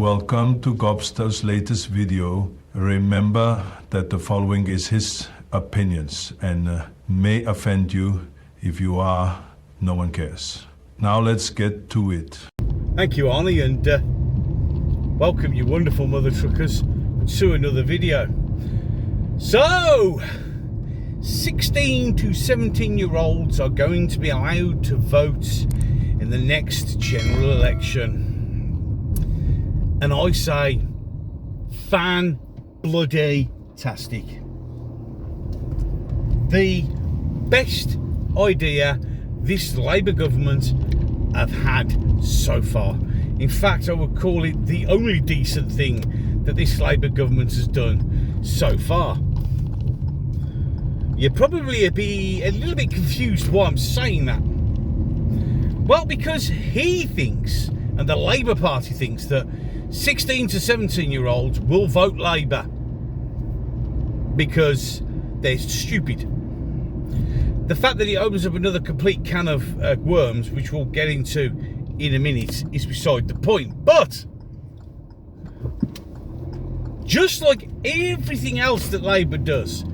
Welcome to Gobster's latest video. Remember that the following is his opinions and may offend you. If you are, no one cares. Now let's get to it. Thank you, Arnie, and welcome, you wonderful mother truckers, to another video. So, 16 to 17-year-olds are going to be allowed to vote in the next general election. And I say, fan-bloody-tastic. The best idea this Labour government have had so far. In fact, I would call it the only decent thing that this Labour government has done so far. You'll probably be a little bit confused why I'm saying that. Well, because he thinks, and the Labour Party thinks, that 16 to 17-year-olds will vote Labour because they're stupid. The fact that it opens up another complete can of worms, which we'll get into in a minute, is beside the point. But just like everything else that Labour does,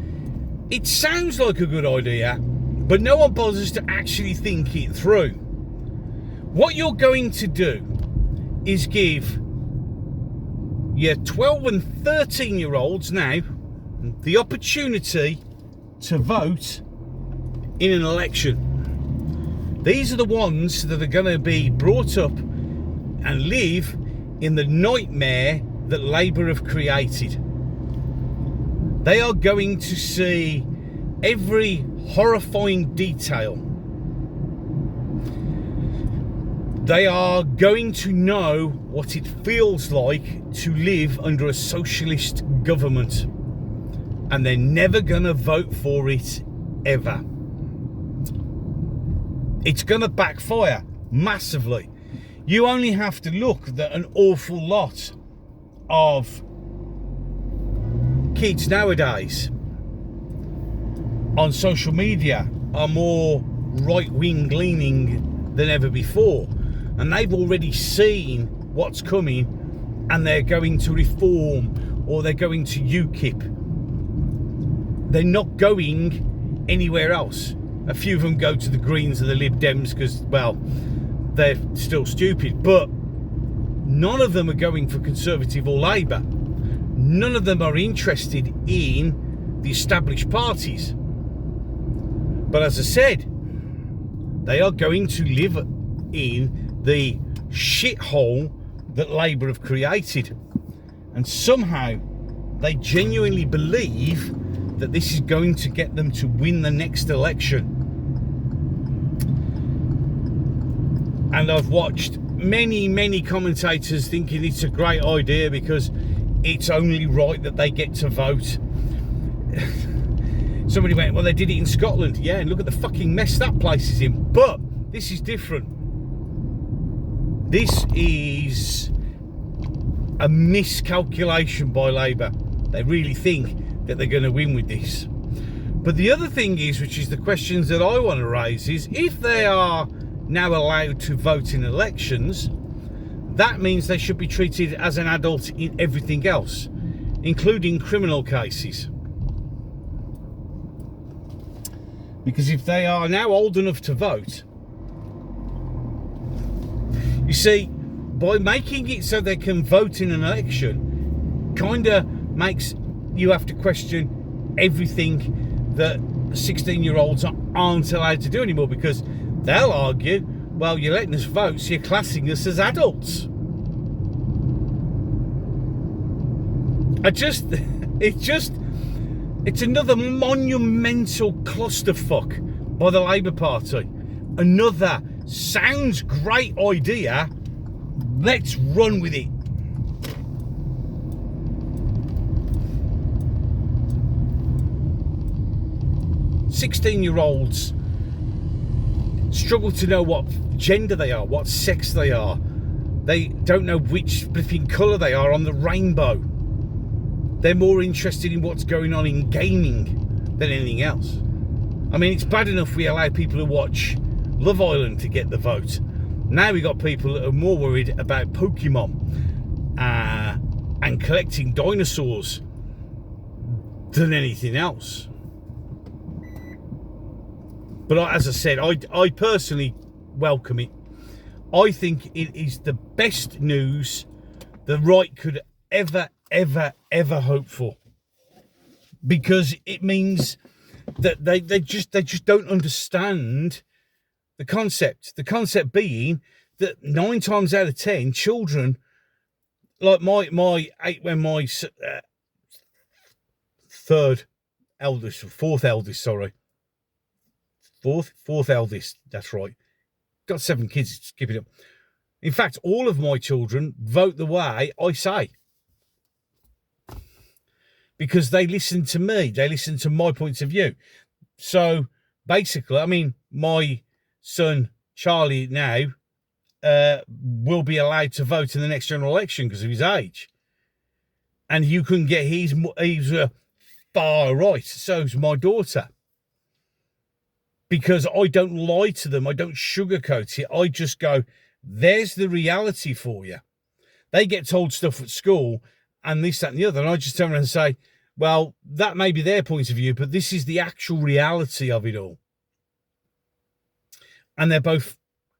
it sounds like a good idea, but no one bothers to actually think it through. What you're going to do is give your 12 and 13-year-olds now the opportunity to vote in an election. These are the ones that are going to be brought up and live in the nightmare that Labour have created. They are going to see every horrifying detail. They are going to know what it feels like to live under a socialist government, and they're never going to vote for it ever. It's going to backfire massively. You only have to look that an awful lot of kids nowadays on social media are more right-wing leaning than ever before, and they've already seen what's coming, and they're going to reform, or they're going to UKIP. They're not going anywhere else. A few of them go to the Greens and the Lib Dems because, well, they're still stupid, but none of them are going for Conservative or Labour. None of them are interested in the established parties. But as I said, they are going to live in the shithole that Labour have created. And somehow they genuinely believe that this is going to get them to win the next election. And I've watched many commentators thinking it's a great idea because it's only right that they get to vote. Somebody went, well, they did it in Scotland. Yeah, and look at the fucking mess that place is in. But this is different. This is a miscalculation by Labour. They really think that they're going to win with this. But the other thing is, which is the questions that I want to raise, is if they are now allowed to vote in elections, that means they should be treated as an adult in everything else, including criminal cases. Because if they are now old enough to vote, you see, by making it so they can vote in an election, kind of makes you have to question everything that 16-year-olds aren't allowed to do anymore, because they'll argue, well, you're letting us vote, so you're classing us as adults. It's another monumental clusterfuck by the Labour Party. Another sounds great idea, let's run with it. "16-year-olds struggle to know what gender they are, what sex they are. They don't know which flipping colour they are on the rainbow. They're more interested in what's going on in gaming than anything else. I mean, it's bad enough we allow people to watch Love Island to get the vote. Now we got people that are more worried about Pokemon and collecting dinosaurs than anything else. But as I said, I personally welcome it. I think it is the best news the right could ever hope for, because it means that they just don't understand the concept. The concept being that 9 times out of 10, children, like my fourth eldest, that's right, got 7 kids, just keep it up. In fact, all of my children vote the way I say, because they listen to me, they listen to my points of view. So basically, I mean, my son Charlie now will be allowed to vote in the next general election because of his age, and you can get he's far right. So's my daughter, because I don't lie to them, I don't sugarcoat it. I just go, there's the reality for you. They get told stuff at school and this, that, and the other, and I just turn around and say, well, that may be their point of view, but this is the actual reality of it all. And they're both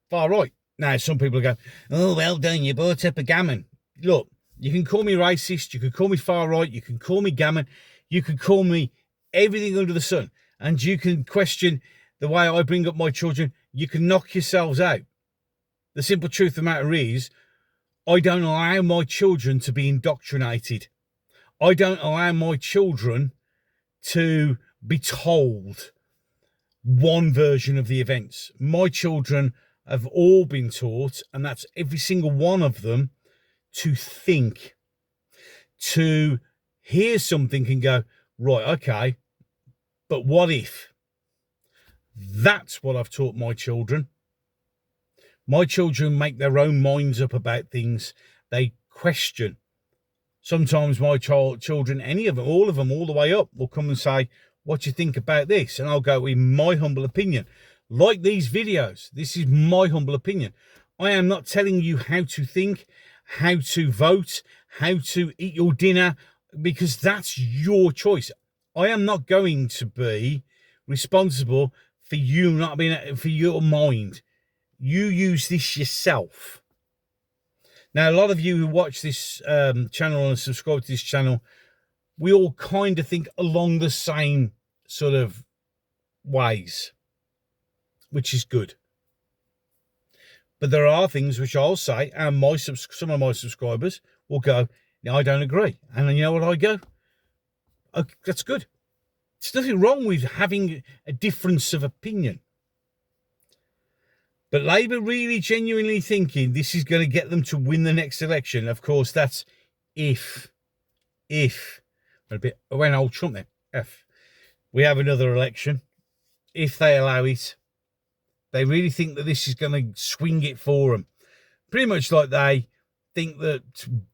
far right. Now, some people go, oh, well done, you brought up a gammon. Look, you can call me racist, you can call me far right, you can call me gammon, you can call me everything under the sun, and you can question the way I bring up my children. You can knock yourselves out. The simple truth of the matter is, I don't allow my children to be indoctrinated. I don't allow my children to be told one version of the events. My children have all been taught, and that's every single one of them, to think, to hear something and go, right, okay, but what if? That's what I've taught my children. My children make their own minds up about things. They question. Sometimes my children, any of them, all the way up, will come and say, what do you think about this? And I'll go, in my humble opinion. Like these videos, this is my humble opinion. I am not telling you how to think, how to vote, how to eat your dinner, because that's your choice. I am not going to be responsible for you not being, for your mind. You use this yourself. Now, a lot of you who watch this channel and subscribe to this channel, we all kind of think along the same sort of ways, which is good. But there are things which I'll say, and some of my subscribers will go, no, I don't agree. And then you know what I go? Oh, that's good. There's nothing wrong with having a difference of opinion. But Labour really genuinely thinking this is going to get them to win the next election. Of course, that's if when old Trump then, if we have another election, if they allow it, they really think that this is going to swing it for them. Pretty much like they think that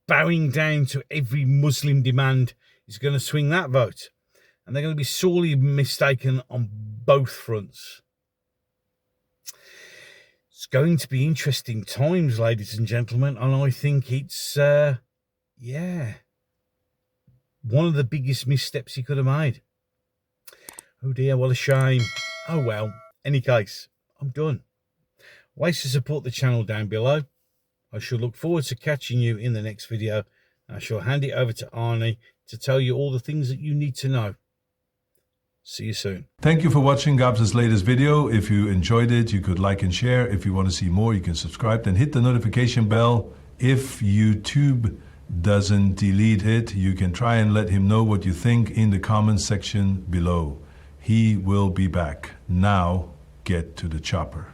bowing down to every Muslim demand is going to swing that vote. And they're going to be sorely mistaken on both fronts. It's going to be interesting times, ladies and gentlemen, and I think it's, one of the biggest missteps he could have made. Oh dear, what a shame. Oh well, any case, I'm done. Ways to support the channel down below. I shall look forward to catching you in the next video. I shall hand it over to Arnie to tell you all the things that you need to know. See you soon. Thank you for watching Gabs' latest video. If you enjoyed it, you could like and share. If you want to see more, you can subscribe and hit the notification bell. If YouTube doesn't delete it, you can try and let him know what you think in the comments section below. He will be back. Now, get to the chopper.